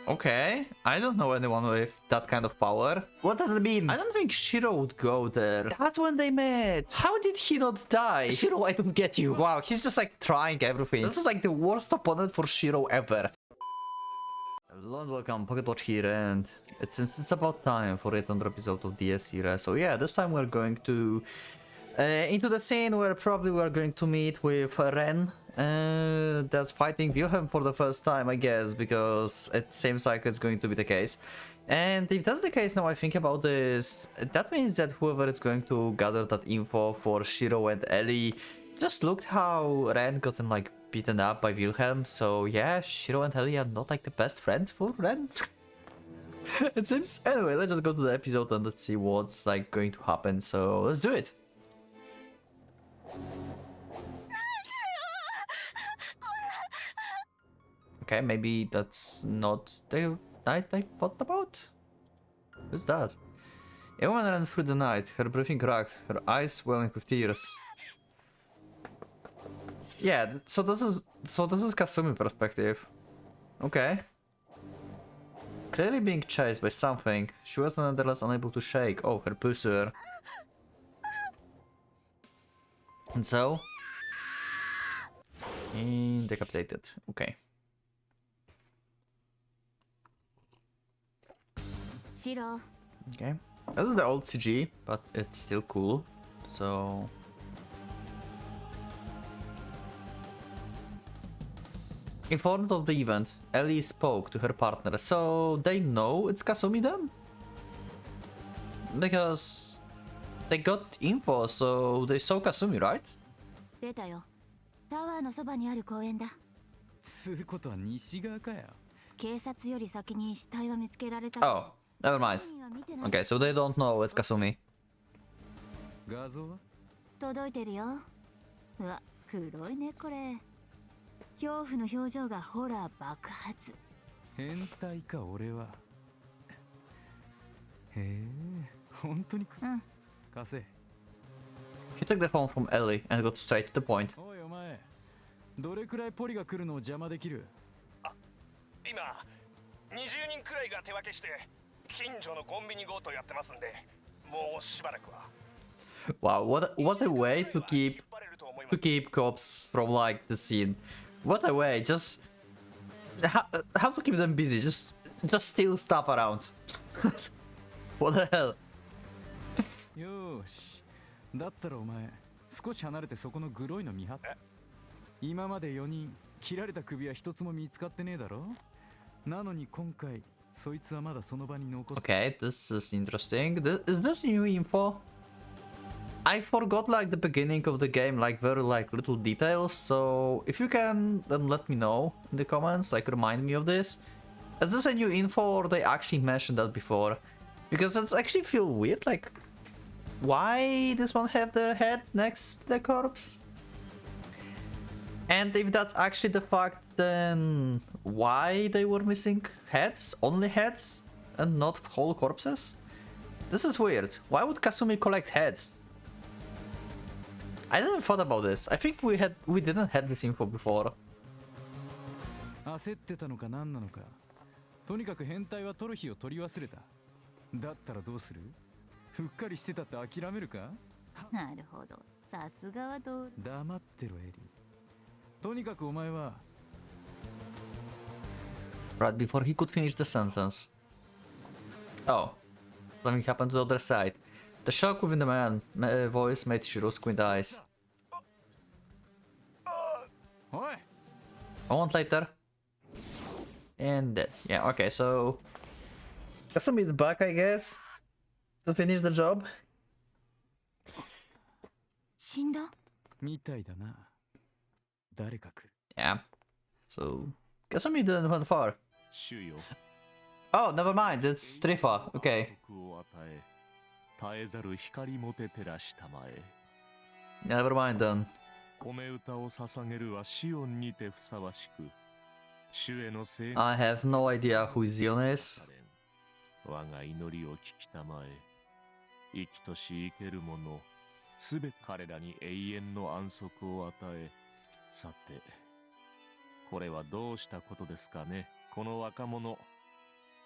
Okay, I don't know anyone with that kind of power. What does it mean? I don't think Shiro would go there. That's when they met. How did he not die? Shiro, I don't get you. Wow, he's just like trying everything. This is like the worst opponent for Shiro ever. Hello and welcome, PocketWatch here, and it seems it's about time for another episode of DS Irae. So yeah, this time we're going to into the scene where probably we're going to meet with Ren. That's fighting Wilhelm for the first time, I guess, because it seems like it's going to be the case. And if that's the case, now I think about this, that means that whoever is going to gather that info for Shiro and Ellie just looked how Ren gotten like beaten up by Wilhelm. So yeah, Shiro and Ellie are not like the best friends for Ren. It seems. Anyway, let's just go to the episode and let's see what's like going to happen. So let's do it. Okay, maybe that's not the night I thought about. Who's that? A woman ran through the night, her breathing cracked, her eyes welling with tears. Yeah, so this is Kasumi perspective. Okay. Clearly being chased by something, she was nonetheless unable to shake. Oh, her pursuer. And so, decapitated. Okay. Okay. This is the old CG, but it's still cool. So informed of the event, Ellie spoke to her partner. So they know it's Kasumi then? Because they got info, so they saw Kasumi, right? Oh, never mind. Okay, so they don't know it's Kasumi. He took the phone from Ellie and got straight to the point. Wow, what a way to keep cops from like the scene. What a way, just how to keep them busy, just steal stuff around. What the hell? よし、だったらお前少し離れてそこのグロいの見張って。今まで4人切られた首は一つも見つかってねえだろ。なのに今回そいつはまだその場に残って。 Okay, this is interesting. Is this new info? I forgot like the beginning of the game, like very like little details. So if you can, then let me know in the comments. Like remind me of this. Is this a new info or they actually mentioned that before? Because it's actually feel weird. Like, why this one have the head next to the corpse? And if that's actually the fact, then why they were missing heads? Only heads and not whole corpses? This is weird. Why would Kasumi collect heads? I didn't thought about this. I think we didn't have this info before. 焦ってたのか何なのか。とにかく変態は取る日を取り忘れた。だったらどうする？ふっかりしてたって諦めるか？なるほど。さすがはどう？黙ってろエリー。とにかくお前は。Right before he could finish the sentence. Oh, something happened to the other side. The shock within the man's voice made Shiro squint eyes. A moment later. And dead. Yeah, okay, so Kasumi is back, I guess, to finish the job. 死んだ？みたいだな。誰か来る。Yeah. So Kasumi didn't went far. Oh, never mind. It's Strifa. Okay. Never mind then. I have no idea who Zion is. 我が祈りを聞きたまえ。生きとし生けるもの、すべて彼らに永遠の安息を与え。さて、これはどうしたことですかね。この若者、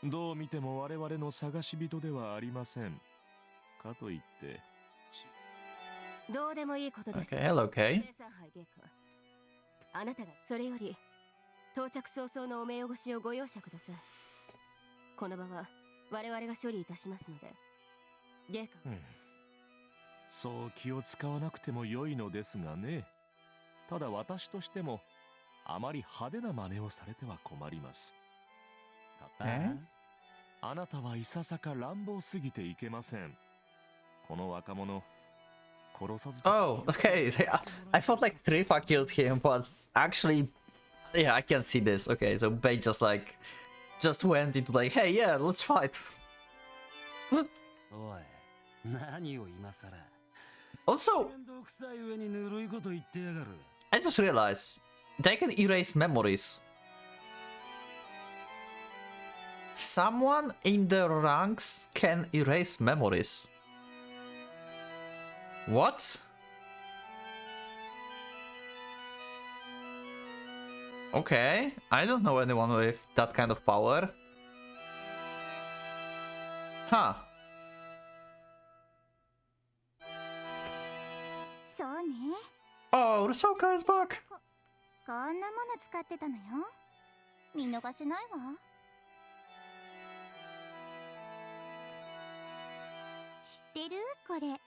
どう見ても我々の探し人ではありません。かといって。どうでもいいことです。 Okay, hello, Kay. 生産杯陛下、あなたがそれより到着早々のお目汚しをご容赦ください。この場は我々が処理いたしますので、陛下、そう気を使わなくても良いのですがね。ただ私としてもあまり派手な真似をされては困ります。あなたはいささか乱暴すぎていけません。この若者殺さず。 Oh, okay. I thought like Trifa killed him, but actually, yeah, I can see this. Okay, so Bay just went into like, hey, yeah, let's fight. おい、何を今さら。 Also, 面倒くさい上にぬるいこと言ってやがる。 I just realized they can erase memories. Someone in the ranks can erase memories. What? Okay, I don't know anyone with that kind of power. Huh. そうね。 Oh, Rusoka is back. こんなもの使ってたのよ。見逃せないわ。知ってる？これ。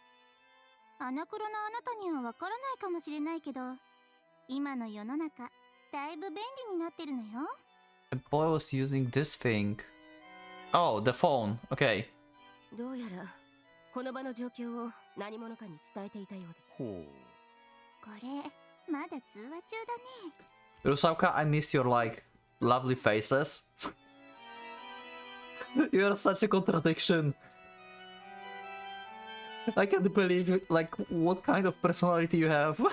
アナクロのあなたにはわからないかもしれないけど、今の世の中、だいぶ便利になってるのよ。 The boy was using this thing. Oh, the phone. Okay. どうやらこの場の状況を何者かに伝えていたようです。ほう。これ、まだ通話中だね。 Rusoka, I miss your like lovely faces. You are such a contradiction. I can't believe it, like what kind of personality you have. やっほー、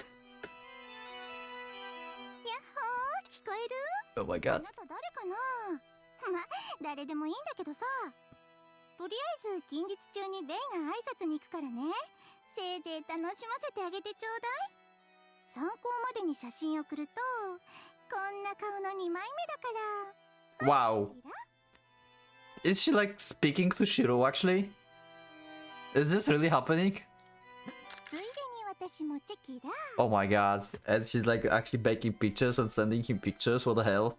聞こえる？ Oh my あ god. なた誰かな？ま、誰でもいいんだけどさ。とりあえず近日中にベイが挨拶に行くからね。せいぜい楽しませてあげてちょうだい。参考までに写真送ると、こんな顔の2枚目だから。 Wow. Is she like speaking to Shiro actually? Is this really happening? ついでに私もチェキラ。 Oh my god. And she's like actually making pictures and sending him pictures. What the hell?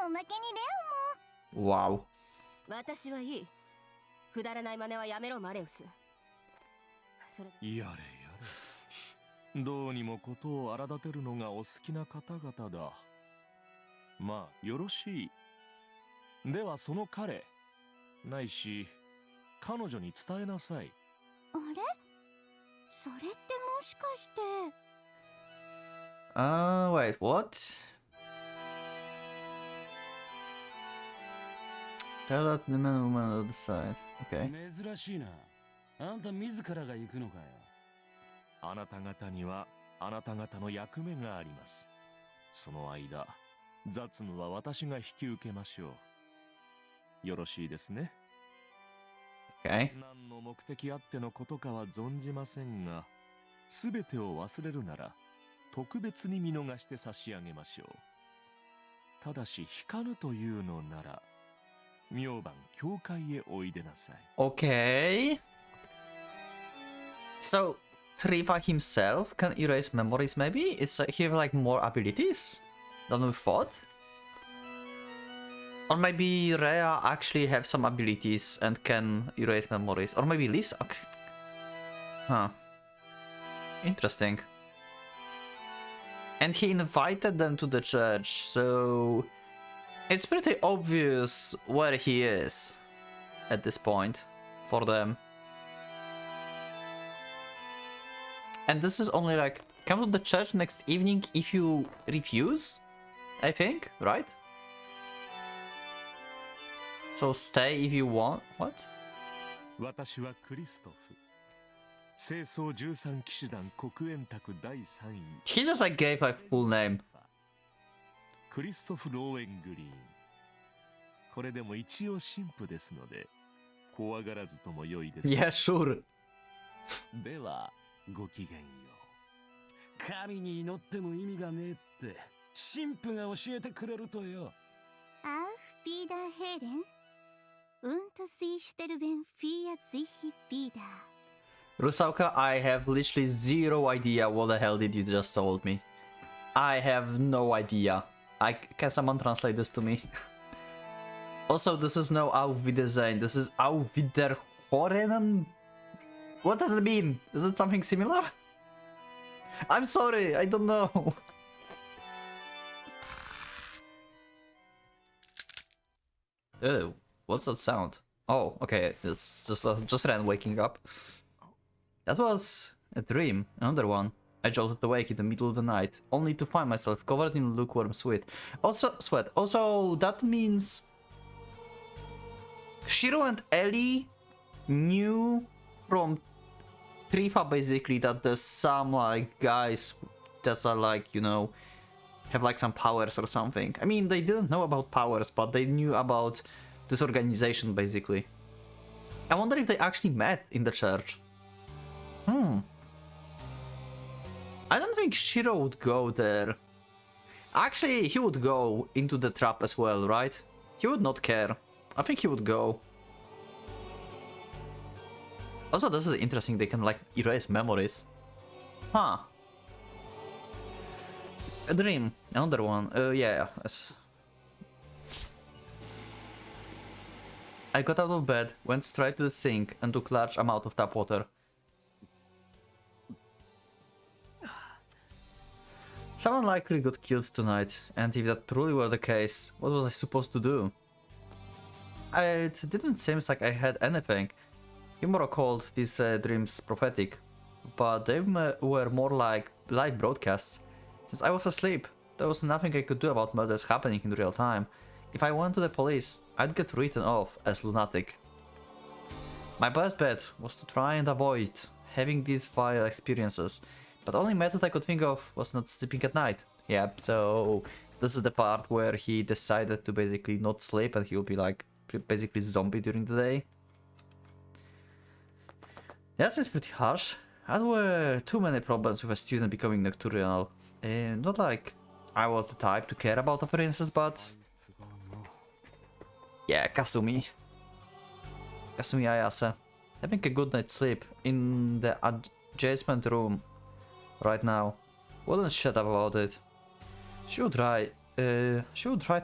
おまけにレオも。 Wow. 私はいい。くだらない真似はやめろ、マレウス。それやれやれ。どうにもことを荒立てるのがお好きな方々だ。まあよろしい。ではその彼ないし彼女に伝えなさい。あれ？それってもしかして。 Wait, what? Tell that the man and woman on the other side. Okay. 珍しいな。あんた自らが行くのかよ。あなた方にはあなた方の役目があります。その間、雑務は私が引き受けましょう。よろしいですね。Okay. 何の目的あってのことかは存じませんが、すべてを忘れるなら特別に見逃して差し上げましょう。ただし引かぬというのなら、明晩教会へおいでなさい。Okay. So, Trifa himself can erase memories maybe? Is he have like more abilities than we thought? Or maybe Rhea actually have some abilities and can erase memories. Or maybe Lisa. Okay. Huh. Interesting. And he invited them to the church, so it's pretty obvious where he is at this point for them. And this is only like, come to the church next evening if you refuse, I think, right? So stay if you want. What? 私はクリストフ。清掃13騎士団国園卓第3位。 He just like gave like full name. クリストフ・ローエングリーン。これでも一応神父ですので、怖がらずとも良いです。 Yeah, sure. では、ごきげんよ神に祈っても意味がねえって神父が教えてくれるとよ。アウフピーダーヘ Ehren? Und sie sterben für sich wieder. Rusauka, I have literally zero idea what the hell did you just told me. I have no idea. Can someone translate this to me? Also, this is no Auf Wiedersehen. This is Auf Wiederhören. What does it mean? Is it something similar? I'm sorry, I don't know. Oh, what's that sound? Oh, okay, it's just Ren waking up. That was a dream, another one. I jolted awake in the middle of the night, only to find myself covered in lukewarm sweat. Also, that means Shiro and Ellie knew from Trifa basically that there's some like guys that are like, you know, have like some powers or something. I mean, they didn't know about powers, but they knew about this organization basically. I wonder if they actually met in the church. I don't think Shiro would go there. Actually, he would go into the trap as well, right? He would not care. I think he would go. Also, this is interesting, they can like erase memories. Huh. A dream, another one. Yeah. I got out of bed, went straight to the sink and took large amount of tap water. Someone likely got killed tonight, and if that truly were the case, what was I supposed to do? It didn't seem like I had anything. Himuro called these dreams prophetic, but they were more like live broadcasts. Since I was asleep, there was nothing I could do about murders happening in real time. If I went to the police, I'd get written off as lunatic. My best bet was to try and avoid having these vile experiences, but the only method I could think of was not sleeping at night. Yep, so this is the part where he decided to basically not sleep and he'll be like basically zombie during the day. That seems pretty harsh. There were too many problems with a student becoming nocturnal. Not like I was the type to care about appearances, but yeah, Kasumi Ayase. Having a good night's sleep in the adjacent room right now. Wouldn't shut up about it. She would write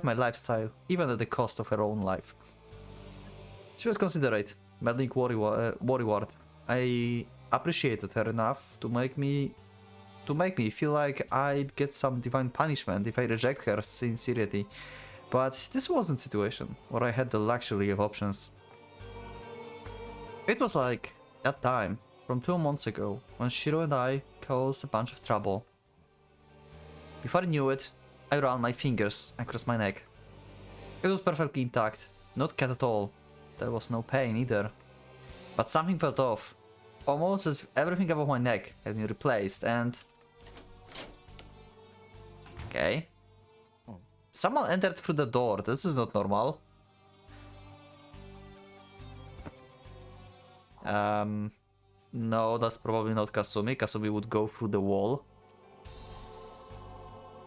my lifestyle, even at the cost of her own life. She was considerate, meddling worrywart. I appreciated her enough to make me feel like I'd get some divine punishment if I reject her sincerity. But this wasn't a situation where I had the luxury of options. It was like that time from 2 months ago when Shiro and I caused a bunch of trouble. Before I knew it, I ran my fingers across my neck. It was perfectly intact, not cut at all. There was no pain either. But something felt off, almost as if everything above my neck had been replaced and... Okay. Someone entered through the door, this is not normal. No, that's probably not Kasumi. Kasumi would go through the wall.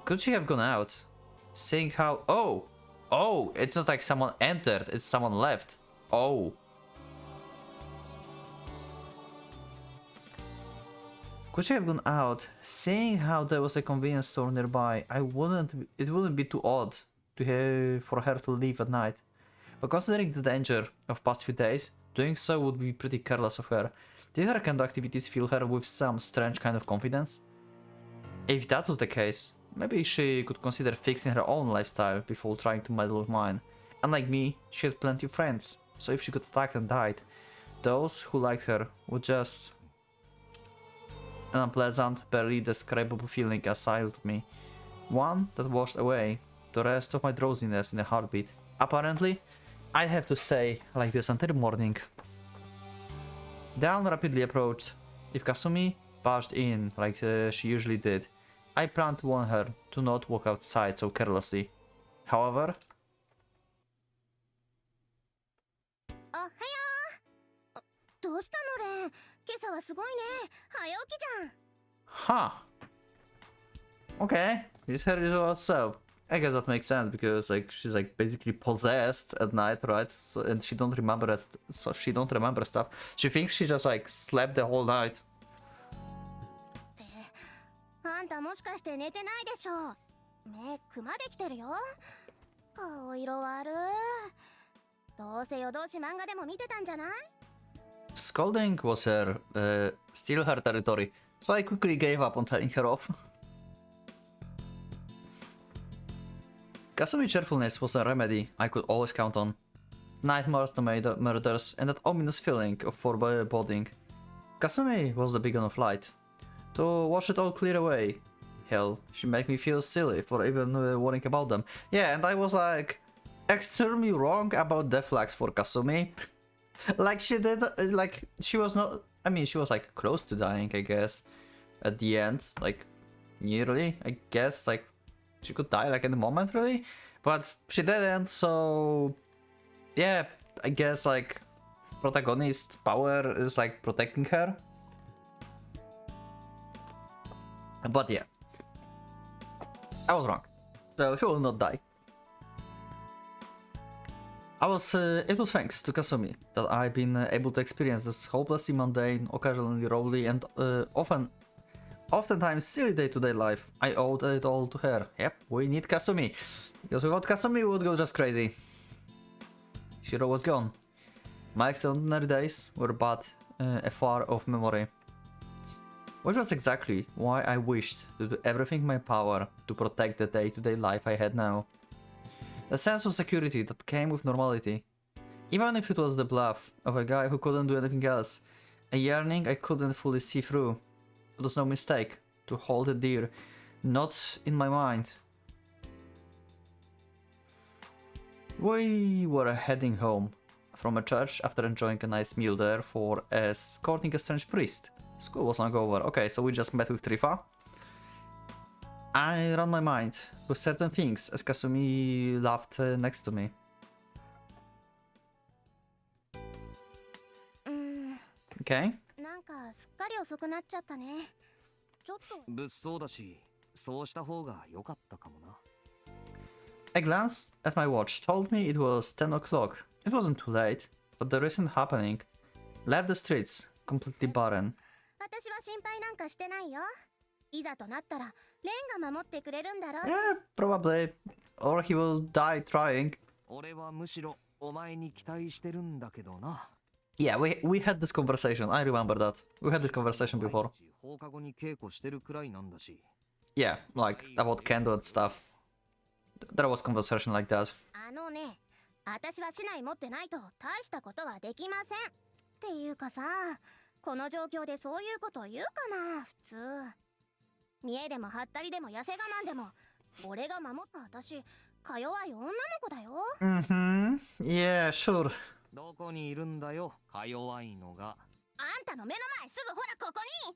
Could she have gone out? Seeing how... Oh! Oh! It's not like someone entered, it's someone left. Oh. Could she have gone out? Seeing how there was a convenience store nearby, it wouldn't be too odd for her to leave at night. But considering the danger of past few days, doing so would be pretty careless of her. Did her kind of activities fill her with some strange kind of confidence? If that was the case, maybe she could consider fixing her own lifestyle before trying to meddle with mine. Unlike me, she had plenty of friends, so if she got attacked and died, those who liked her would just... An unpleasant, barely describable feeling assailed me. One that washed away the rest of my drowsiness in a heartbeat. Apparently, I'd have to stay like this until morning. Dawn rapidly approached. If Kasumi barged in like she usually did, I planned to warn her to not walk outside so carelessly. However... おはよう。どうしたのレン？今朝はすごいね。早起きじゃん。 Huh. Okay, you said it yourself. I guess that makes sense because like she's like basically possessed at night, right? So and she don't remember so she don't remember stuff. She thinks she just like slept the whole night. あんたもしかして寝てないでしょ。目くまできてるよ。顔色悪い。どうせ夜通し漫画でも見てたんじゃない？ Scolding was still her territory, so I quickly gave up on telling her off. Kasumi's cheerfulness was a remedy I could always count on. Nightmares, the murders, and that ominous feeling of foreboding. Kasumi was the beacon of light. To wash it all clear away. Hell, she made me feel silly for even worrying about them. Yeah, and I was like extremely wrong about death flags for Kasumi. Like she did, like she was not. I mean, she was like close to dying, I guess. At the end, like nearly, I guess, like. She could die like in the moment, really, but she didn't. So, yeah, I guess like protagonist's power is like protecting her. But yeah, I was wrong. So she will not die. It was thanks to Kasumi that I've been able to experience this hopelessly mundane, occasionally rowdy, and oftentimes silly day-to-day life. I owed it all to her. Yep, we need Kasumi. Because without Kasumi we would go just crazy. Shiro was gone. My extraordinary days were but a far off memory. Which was exactly why I wished to do everything in my power to protect the day-to-day life I had now. The sense of security that came with normality. Even if it was the bluff of a guy who couldn't do anything else. A yearning I couldn't fully see through. It was no mistake to hold it dear, not in my mind. We were heading home from a church after enjoying a nice meal there for escorting a strange priest. School was long over. Okay, so we just met with Trifa. I ran my mind with certain things as Kasumi laughed next to me. Okay. なんかすっかり遅くなっちゃったね。ちょっと物騒だし、そうした方が良かったかもな。A glance at my watch told me it was 10 o'clock. It wasn't too late, but the recent happening left the streets completely barren. 私は心配なんかしてないよ。いざとなったらレンが守ってくれるんだろ。Yeah, probably. Or he will die trying. 俺はむしろお前に期待してるんだけどな。Yeah, we had this conversation. I remember that. We had this conversation before. 放課後に稽古してるくらいなんだし。Yeah, like about Kendo and stuff. There was conversation like that. あのね、私は市内持ってないと大したことはできません。っていうかさ、この状況でそういうこと言うかな、普通。見栄でもハッタリでも痩せ我慢でも、俺が守った私、か弱い女の子だよ。Yeah, sure. どこにいるんだよ、か弱いのが。あんたの目の前すぐほらここに。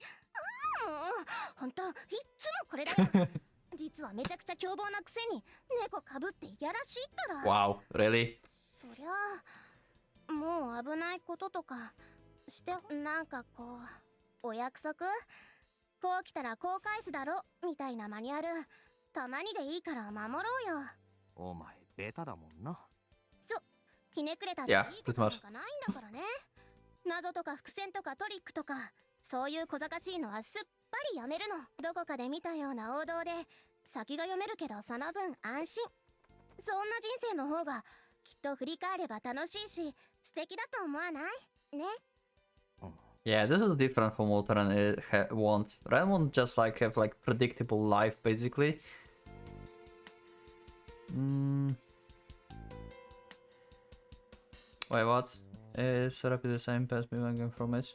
ほんといっつもこれだよ。実はめちゃくちゃ凶暴なくせに猫かぶってやらしいったら。Wow, really? そりゃもう危ないこととかしてなんかこうお約束こう来たらこう返すだろみたいなマニュアルたまにでいいから守ろうよ。お前ベタだもんな。ひねくれたっていいことなんかないんだからね。謎とか伏線とかトリックとかそういう小賢しいのはすっぱりやめるの。どこかで見たような王道で先が読めるけどその分安心。そんな人生の方がきっと振り返れば楽しいし素敵だと思わないね。Yeah, this is different from what Ren wants. Ren won't just like have like predictable life basically. Wait, what? Is therapy the same as moving from it?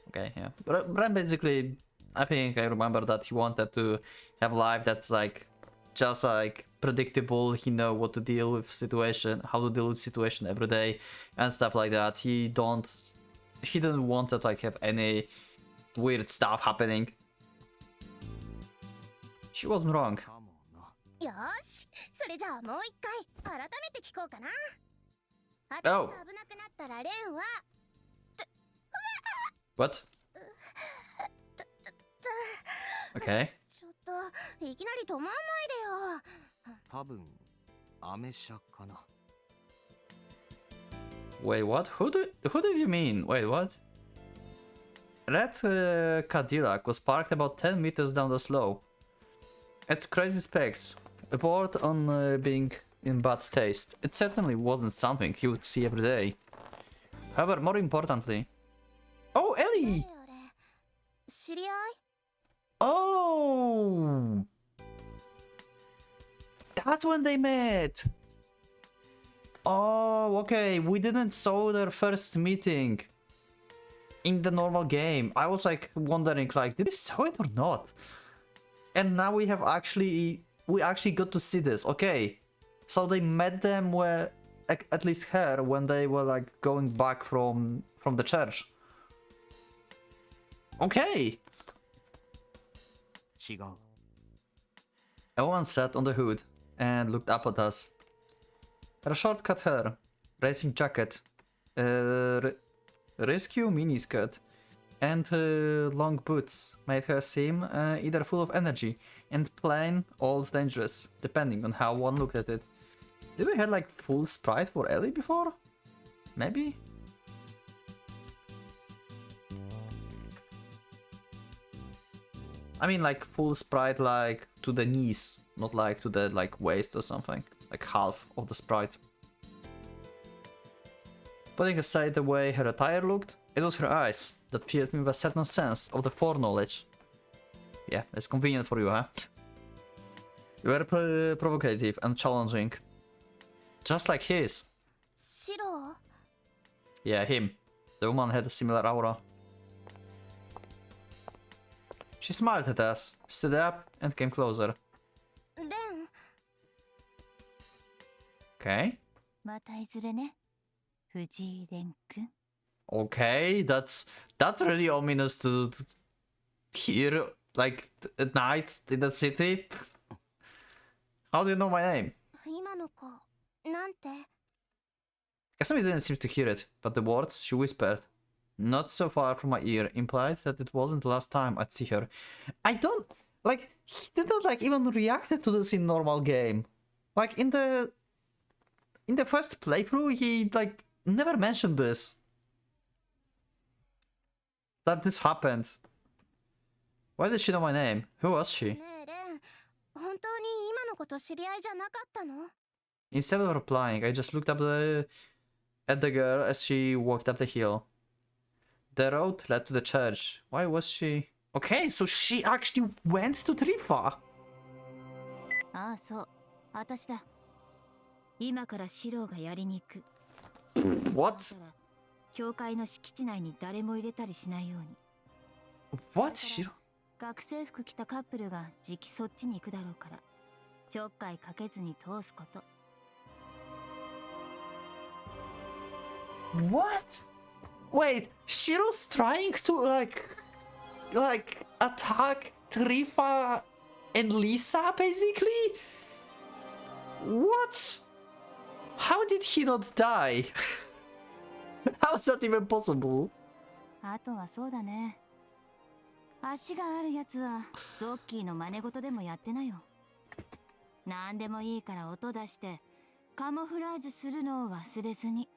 Okay, yeah. Ren basically, I think I remember that he wanted to have life that's like just like predictable. He know what to deal with situation, how to deal with situation every day, and stuff like that. He didn't want to like have any weird stuff happening. She wasn't wrong. よし、それじゃあもう一回改めて聞こうかな。私が危なくなったらレンは What? Okay. ちょっといきなり止まんないでよ。多分アメ車かな。 Wait, what? Who did you mean? Wait, what? Red Cadillac was parked about 10 meters down the slope. It's crazy specs. A board on being in bad taste. It certainly wasn't something you would see every day. However, more importantly... Oh, Ellie! あれ知り合い？ Oh! That's when they met! Oh, okay. We didn't saw their first meeting in the normal game. I was like wondering, like, did we saw it or not? And now we actually got to see this. Okay, so they met them where, at least her, when they were like going back from the church. Okay. 違う。 A woman sat on the hood and looked up at us. Her short cut hair, racing jacket, rescue miniskirt, and long boots made her seem either full of energy and plain old dangerous, depending on how one looked at it. Did we have like full sprite for Ellie before? Maybe? I mean like full sprite like to the knees, not like to the like waist or something. Like half of the sprite. Putting aside the way her attire looked, it was her eyes that filled me with a certain sense of the foreknowledge. Yeah, it's convenient for you, huh? You were provocative and challenging. Just like his. シロ Yeah, him. The woman had a similar aura. She smiled at us, stood up, and came closer. レン Okay. またいずれね藤井蓮くん Okay, that's really ominous to hear, like, at night in the city. How do you know my name? 今の子なんて Kasumi didn't seem to hear it, but the words she whispered, not so far from my ear, implied that it wasn't the last time I'd see her. I don't... Like, he didn't, like, even react to this in normal game. Like, in the first playthrough, he, like, never mentioned this. That this happened. Why did she know my name? Who was she? ねえレン本当に今の子と知り合いじゃなかったの Instead of replying, I just looked up at the girl as she walked up the hill. The road led to the church. Why was she... Okay, so she actually went to Trifa. ああそう私だ今からシロがやりに行く What? だから教会の敷地内に誰も入れたりしないように What? She... 学生服着たカップルがじきそっちに行くだろうからちょっかいかけずに通すこと What? Wait, Shiro's trying to like attack Trifa and Lisa basically? What? How did he not die? How is that even possible? あとはそうだね足があるやつはゾッキーの真似事でもやってなよなんでもいいから音出してカモフラージュするのを忘れずに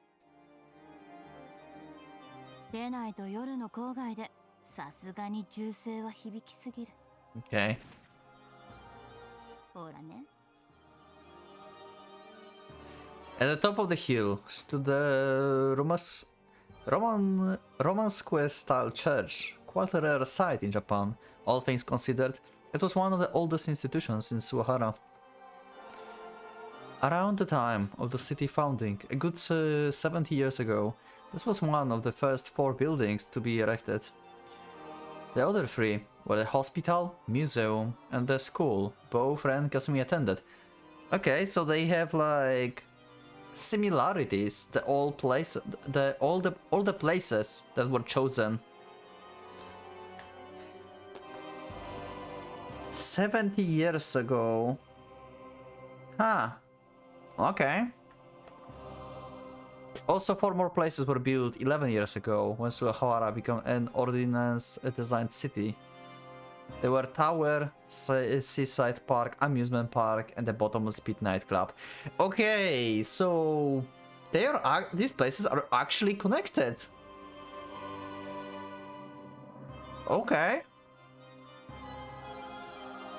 出ないと夜の郊外でさすがに銃声は響きすぎる Okay. ほらね At the top of the hill stood the Roman square-style church, quite a rare sight in Japan. All things considered, it was one of the oldest institutions in Suwahara. Around the time of the city founding, a good 70 years ago, this was one of the first 4 buildings to be erected. The other 3 were the hospital, museum, and the school, both Ren Kasumi attended. Okay, so they have like similarities. All the places that were chosen. 70 years ago. Huh. Okay. Also, 4 more places were built 11 years ago when Suwahara became an ordnance-designed city. There were tower, seaside park, amusement park, and the bottomless pit nightclub. Okay, so these places are actually connected. Okay.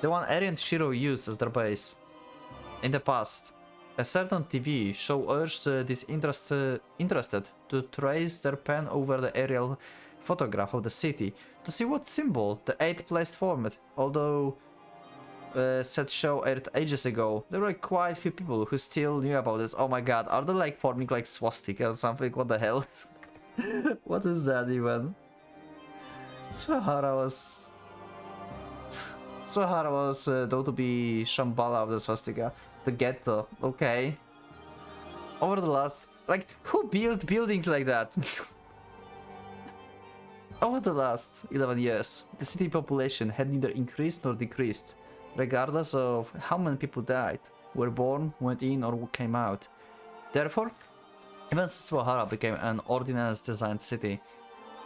The one Eri and Shiro used as their base. In the past, a certain TV show urged these interested to trace their pen over the aerial photograph of the city to see what symbol the 8th place formed. Although said show aired ages ago, there were quite few people who still knew about this. Oh my god, are they like forming like swastika or something? What the hell? What is that even? Suehara was thought to be Shambhala of the swastika. The ghetto, okay. Over the last, like, who built buildings like that? Over the last 11 years, the city population had neither increased nor decreased, regardless of how many people died, were born, went in, or came out. Therefore, even since Suehara became an ordinance-designed city,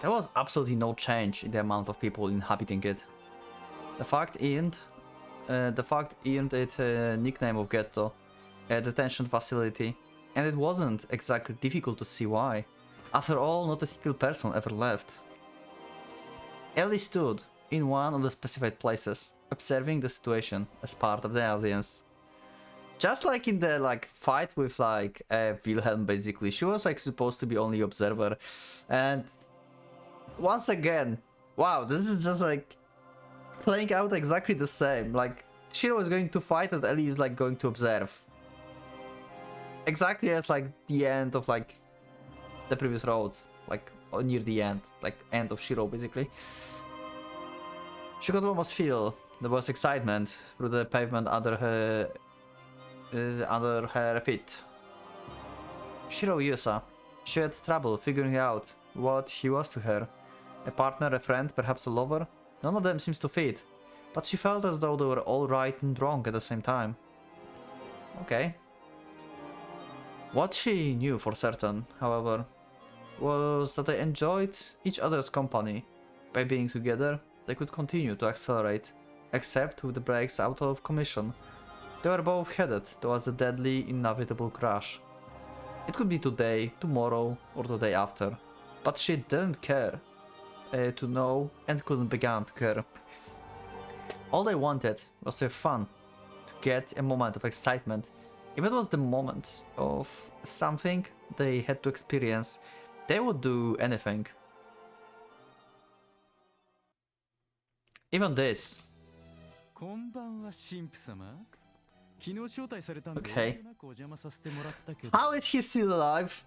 there was absolutely no change in the amount of people inhabiting it. The fact earned it a nickname of ghetto, a detention facility, and it wasn't exactly difficult to see why. After all, not a single person ever left. Ellie stood in one of the specified places, observing the situation as part of the audience. Just like in the fight with Wilhelm, basically, she was supposed to be only observer, and once again, wow, this is just playing out exactly the same. Like, Shiro is going to fight and Ellie is going to observe. Exactly as the end of the previous road. Near the end. End of Shiro basically. She could almost feel there was excitement through the pavement under her feet. Shiro Yusa. She had trouble figuring out what he was to her. A partner, a friend, perhaps a lover? None of them seems to fit, but she felt as though they were all right and wrong at the same time. Okay. What she knew for certain, however, was that they enjoyed each other's company. By being together, they could continue to accelerate, except with the brakes out of commission. They were both headed towards the deadly, inevitable crash. It could be today, tomorrow, or the day after, but she didn't care to know and couldn't begin to care. All they wanted was to have fun, to get a moment of excitement. If it was the moment of something they had to experience, they would do anything. Even this. Okay. How is he still alive?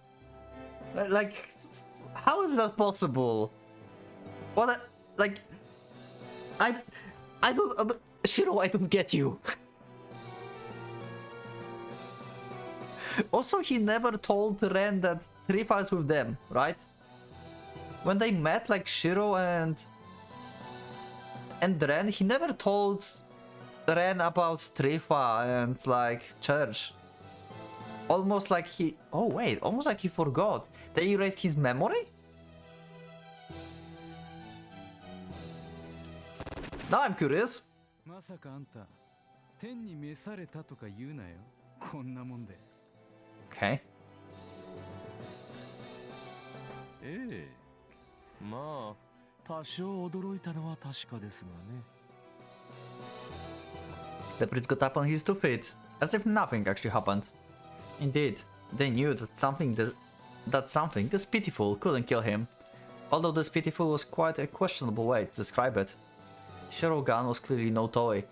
How is that possible? What? I don't. Shiro, I don't get you. Also, he never told Ren that Trifa is with them, right? When they met, Shiro and Ren, he never told Ren about Trifa and Church. Almost like he. Oh wait, almost like he forgot. They erased his memory. Now I'm curious. Okay. まあ、多少驚いたのは確かですがね。 The priest got up on his 2 feet, as if nothing actually happened. Indeed, they knew that something this pitiful couldn't kill him. Although this pitiful was quite a questionable way to describe it. Shirogan was clearly no toy,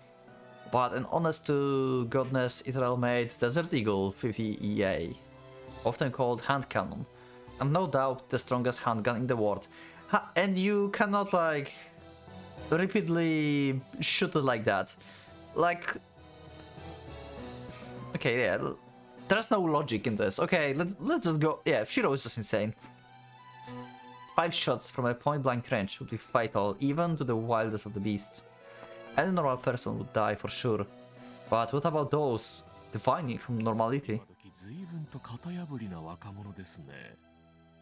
but an honest-to-goodness Israel-made Desert Eagle 50 EA, often called hand cannon, and no doubt the strongest handgun in the world. And you cannot repeatedly shoot it like that. Okay, yeah, there's no logic in this. Okay, let's just go. Yeah, Shiro is just insane. 5 shots from a point-blank range would be fatal, even to the wildest of the beasts. Any normal person would die for sure. But what about those defining from normality? 随分と型破りな若者ですね。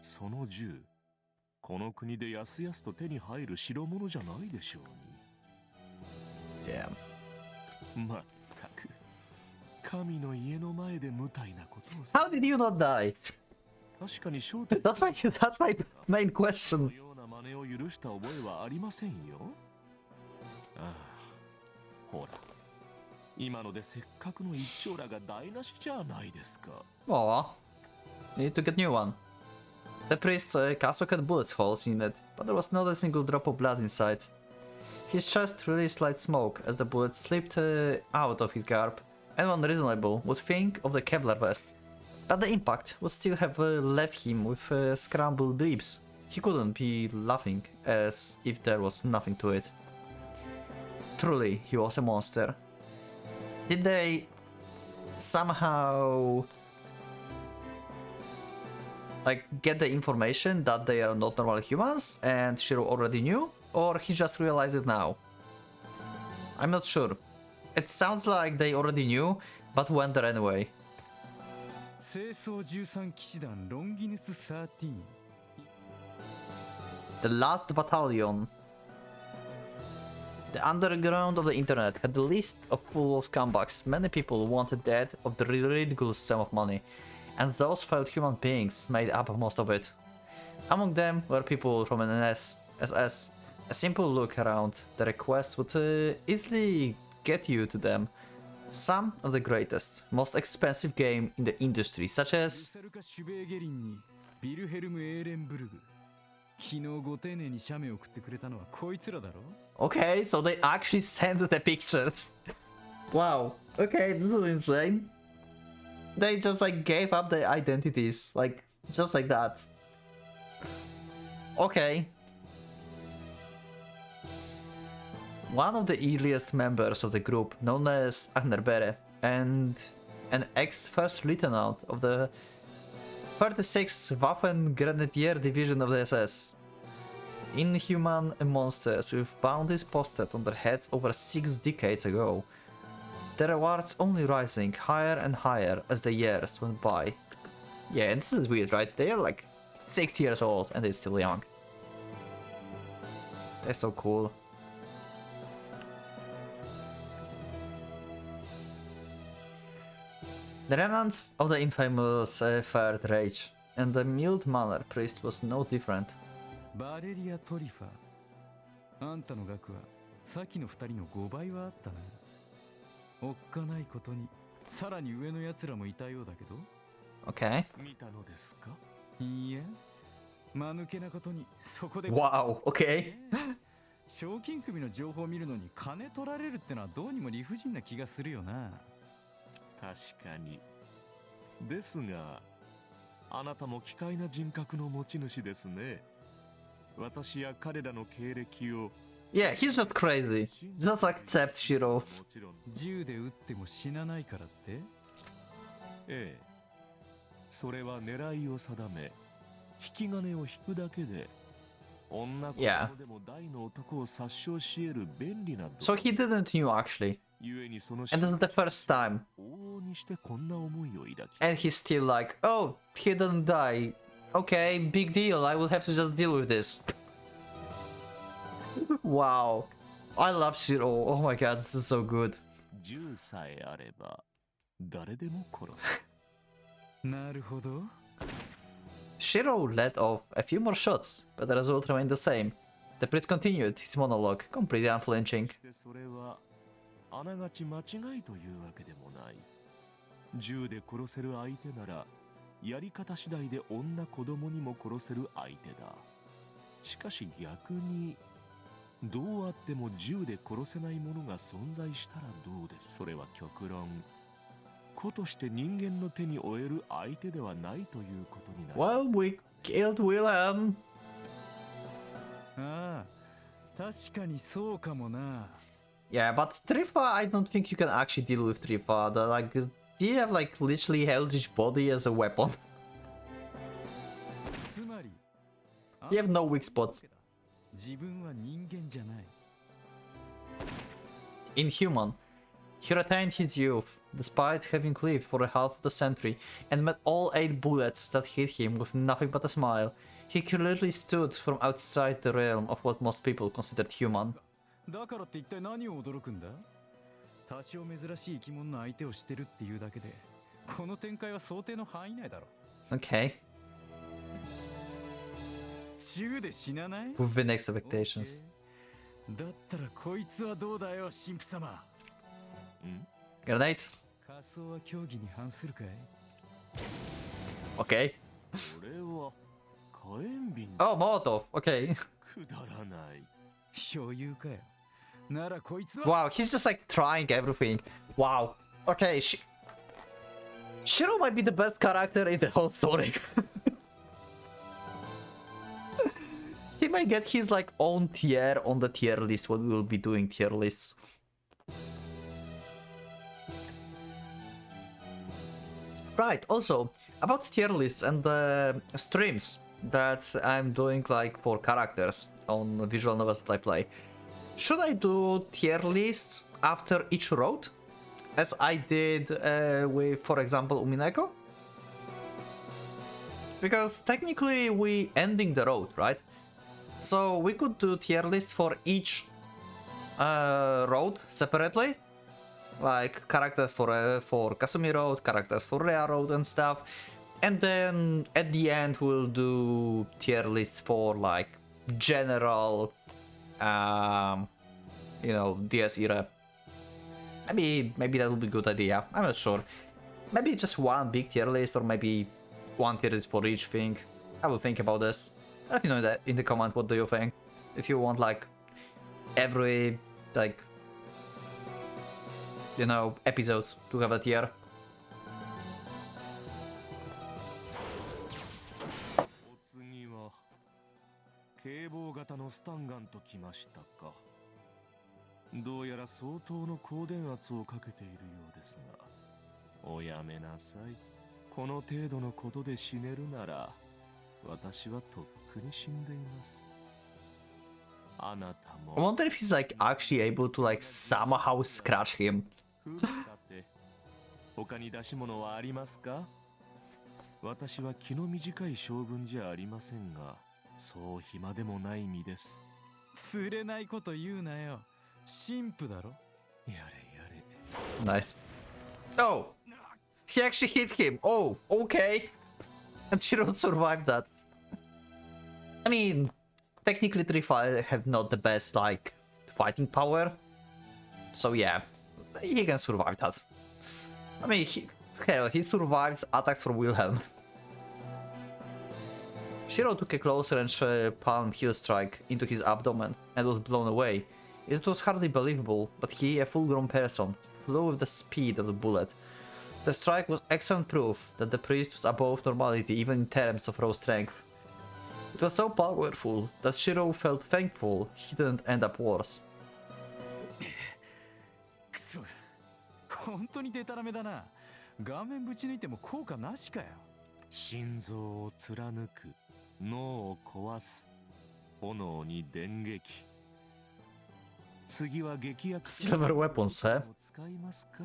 その銃、この国でやすやすと手に入る代物じゃないでしょうに。Yeah. まったく神の家の前で無体なことを How did you not die? 確かに正体 That's my main question. のような真似を許した覚えはありませんよ。ああ、ほら今のでせっかくの一丁羅が台無しじゃないですか。 Aw. Need to get new one. The priest's castle had bullet holes in it, but there was not a single drop of blood inside. His chest released light smoke as the bullet slipped out of his garb. Anyone reasonable would think of the Kevlar vest, but the impact would still have left him with scrambled ribs. He couldn't be laughing as if there was nothing to it. Truly, he was a monster. Did they somehow like get the information that they are not normal humans and Shiro already knew, or he just realized it now? I'm not sure. It sounds like they already knew, but went there anyway. 清掃13騎士団ロンギヌス13 The last battalion. The underground of the internet had the list of full of scumbags many people wanted dead of the ridiculous sum of money, and those failed human beings made up most of it. Among them were people from an SS. A simple look around the request would easily get you to them. Some of the greatest, most expensive game in the industry, such as ルサルカ・シュベーゲリンにビルヘルム・エーレンブルグ。昨日ご丁寧に写メを送ってくれたのはこいつらだろ。 Okay, so they actually sent the pictures. Wow. Okay, this is insane. They just like gave up their identities, like just like that. Okay. One of the earliest members of the group, known as Agnerbere, and an ex-first lieutenant of the 36th Waffen Grenadier Division of the SS. Inhuman monsters with bounties posted on their heads over 6 decades ago. The rewards only rising higher and higher as the years went by. Yeah, and this is weird, right? They're like 60 years old and they're still young. They're so cool. The remnants of the infamous Third Rage, and the mild-mannered priest was no different. バレリア・トリファー。あんたの額はさっきの2人の5倍はあったな。おっかないことにさらに上のやつらもいたようだけど。 Okay. 見たのですか。いいや、間抜けなことにそこで Wow, okay. 賞金首の情報を見るのに金取られるってのはどうにも理不尽な気がするよな。確かに。ですが、あなたも奇怪な人格の持ち主ですね。私や彼らの経歴を。Yeah, he's just crazy. Just accept Shiro. もちろん。銃で撃っても死なないからって。ええ。それは狙いを定め、引き金を引くだけで、女子供でも大の男を殺傷し得る便利な。So he didn't knew actually. 故にその And this is the first time. 往々にしてこんな思いを抱き。 And he's still like, oh, he didn't die. Okay, big deal. I will have to just deal with this. Wow. I love Shiro. Oh my god, this is so good. 銃さえあれば誰でも殺す。なるほど。Shiro let off a few more shots, but the result remained the same. The priest continued his monologue, completely unflinching. それはあながち間違いというわけでもない。銃で殺せる相手なら、やり方次第で女子供にも殺せる相手だ。しかし逆に、どうあっても銃で殺せないものが存在したらどうです。それは極論、子として人間の手に負える相手ではないということになります。Well, we killed Wilhelm. ああ、確かにそうかもな。Yeah, but Trifa, I don't think you can actually deal with Trifa. Like, do you have like literally Eldritch Body as a weapon? つまり、 You have no weak spots. 自分は人間じゃない。 Inhuman. He retained his youth, despite having lived for a half of the century, and met all 8 bullets that hit him with nothing but a smile. He clearly stood from outside the realm of what most people considered human. だからって一体何を驚くんだ？多少珍しい生き物の相手をしてるっていうだけでこの展開は想定の範囲内だろ。 Okay. 中で死なない？ Within expectations. だったらこいつはどうだよ神父様。 Grenade. 仮装は競技に反するかい？ Okay. これは火炎瓶 Oh, Molotov. Okay. くだらない。余裕かよ。ならこいつは Wow, he's just like trying everything. Wow. Okay, Shiro might be the best character in the whole story. He might get his like own tier on the tier list when we will be doing tier lists. Right, also about tier lists and the streams that I'm doing like for characters on visual novels that I play. Should I do tier lists after each road? As I did with, for example, Umineko? Because technically we ending the road, right? So we could do tier lists for each road separately. Like characters for Kasumi Road, characters for Rhea Road and stuff. And then at the end we'll do tier lists for like general, you know, DS era. Maybe that would be a good idea. I'm not sure. Maybe just one big tier list, or maybe one tier list for each thing. I will think about this. Let me know that in the comment. What do you think? If you want like every like, you know, episode to have a tier. お次は警棒型のスタンガンときましたか。どうやら相当の高電圧をかけているようですが、おやめなさい。この程度のことで死ねるなら、私はとっくに死んでいます。あなた I も。 wonder if he's like actually able to like somehow scratch him. さて、他に出し物はありますか？私は気の短い将軍じゃありませんが、そう暇でもない身です。釣れないこと言うなよ。神父だろ。やれやれ。 Nice. Oh, he actually hit him. Oh, okay. And Shiro survived that. I mean, technically Trifa have not the best like fighting power, so yeah, he can survive that. I mean, hell, he survives attacks from Wilhelm. Shiro took a closer and palm heel strike into his abdomen and was blown away. It was hardly believable, but he, a full-grown person, flew with the speed of the bullet. The strike was excellent proof that the priest was above normality even in terms of raw strength. It was so powerful that Shiro felt thankful he didn't end up worse. くそ。本当にデタラメだな。顔面ぶち抜いても効果なしかよ。心臓を貫く、脳を壊す、炎に電撃。次は劇薬 Silver weapons, eh? 使いますか？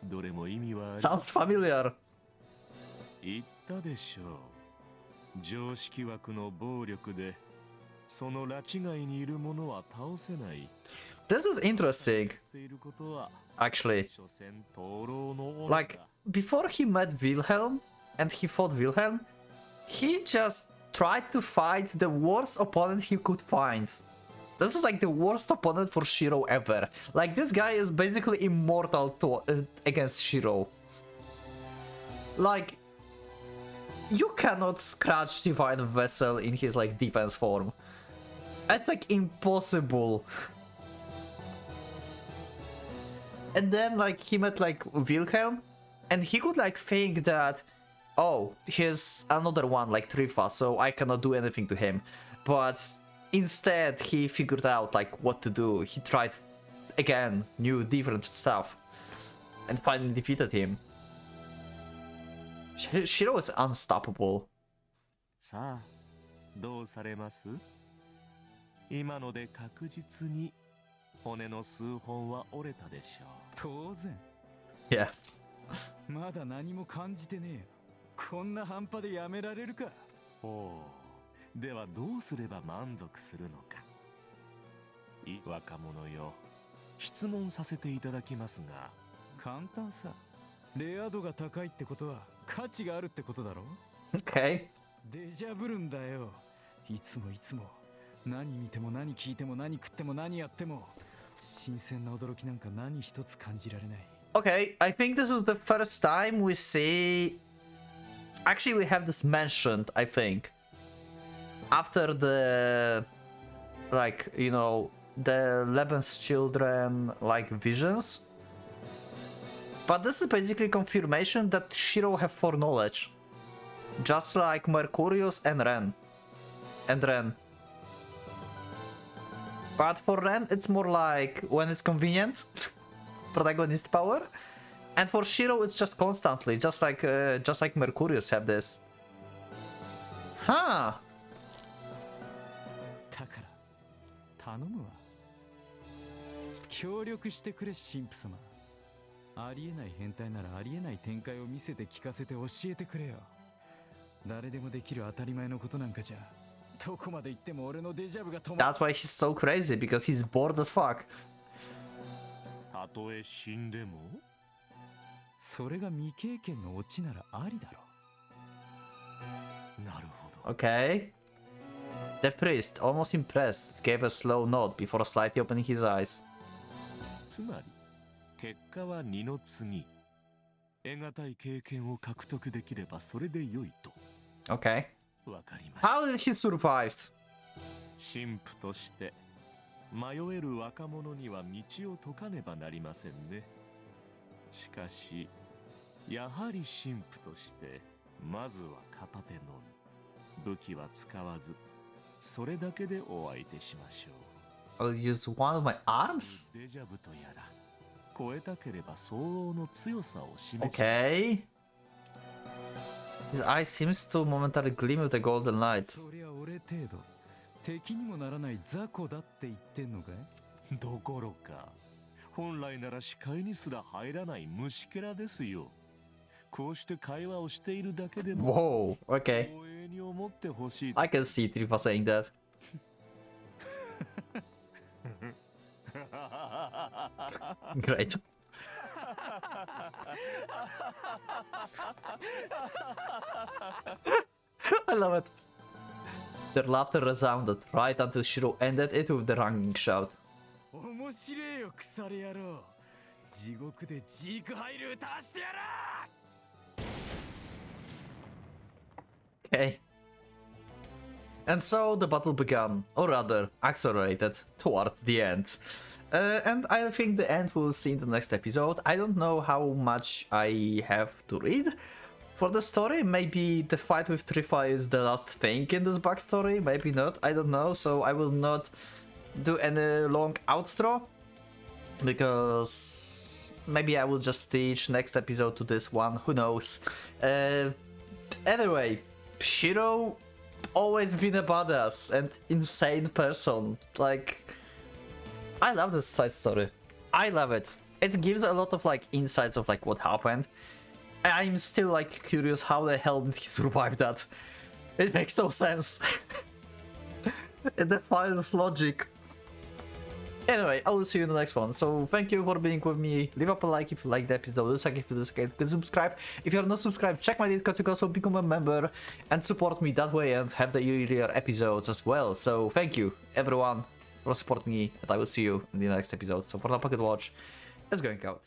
どれも意味はあり Sounds familiar. 言ったでしょう。常識枠の暴力で、その拉致外にいる者は倒せない。 This is interesting, っていることは、 actually. 所詮灯籠の Like, before he met Wilhelm and he fought Wilhelm, he just tried to fight the worst opponent he could find. This is like the worst opponent for Shiro ever. Like, this guy is basically immortal against Shiro. Like, you cannot scratch Divine Vessel in his like defense form. That's like impossible. And then like he met like Wilhelm, and he could like think that, oh, here's another one like Trifa, so I cannot do anything to him. But instead he figured out like what to do. He tried again new different stuff and finally defeated him. Shiro is unstoppable. さあ、どうされます？今ので確実に骨の数本は折れたでしょう。当然。Yeah. まだ何も感じてねえよ。こんな半端でやめられるか。おお、ではどうすれば満足するのか。いい若者よ。質問させていただきますが。簡単さ。レア度が高いってことは価値があるってことだろ。 Okay. デジャブるんだよ。いつも何見ても何聞いても何食っても何やっても新鮮な驚きなんか何一つ感じられない。 Okay, I think this is the first time we see... Actually, we have this mentioned, I think. After the... Like, you know, the Leben's children, like, visions. But this is basically confirmation that Shiro have foreknowledge. Just like Mercurius and Ren. But for Ren, it's more like when it's convenient. Protagonist power. And for Shiro, it's just constantly, just like Mercurius have this. Huh. だから頼むわ。協力してくれ神父様。ありえない変態ならありえない展開を見せて聞かせて教えてくれよ。誰でもできる当たり前のことなんかじゃどこまで行っても俺のデジャブが止まる。 That's why he's so crazy, because he's bored as fuck. たとえ死んでも。それが未経験のオチならありだろ。なるほど。 Okay. The priest, almost impressed, gave a slow nod before slightly opening his eyes. つまり結果は二の次。得難い経験を獲得できればそれで良いと。 Okay. わかりました。 How did he survive? 神父として迷える若者には道を解かねばなりませんね。しかしやはり神父としてまずは片手のみ。武器は使わずそれだけでお相手しましょう。 I'll use one of my arms? デジャブとやら超えたければ相応の強さを示します。 Okay. His eye seems to momentarily gleam with a golden light. そりゃ俺程度敵にもならない雑魚だって言ってんのかい。どころか本来なら視界にすら入らない虫けらですよ。こうして会話をしているだけでも Whoa, okay. 光栄に思ってほしい。 I can see Tripa saying that. Great. I love it. Their laughter resounded right until Shiro ended it with the ringing shout. 面白えよ腐れ野郎。地獄でジークハイル歌わしてやら。 Okay. And so the battle began, or rather, accelerated towards the end. And I think the end we'll see in the next episode. I don't know how much I have to read for the story. Maybe the fight with Trifa is the last thing in this backstory, maybe not, I don't know. So I will not do any long outro, because maybe I will just teach next episode to this one, who knows. Anyway, Shiro always been a badass and insane person. Like, I love this side story. I love it. It gives a lot of like insights of like what happened. I'm still like curious how the hell did he survive that. It makes no sense. It defies logic. Anyway, I will see you in the next one. So thank you for being with me. Leave up a like if you liked the episode. Dislike if you disliked. You can subscribe. If you're not subscribed, check my Discord. You can also become a member and support me that way and have the earlier episodes as well. So thank you everyone for supporting me, and I will see you in the next episode. So for the Pocket Watch, it's going out.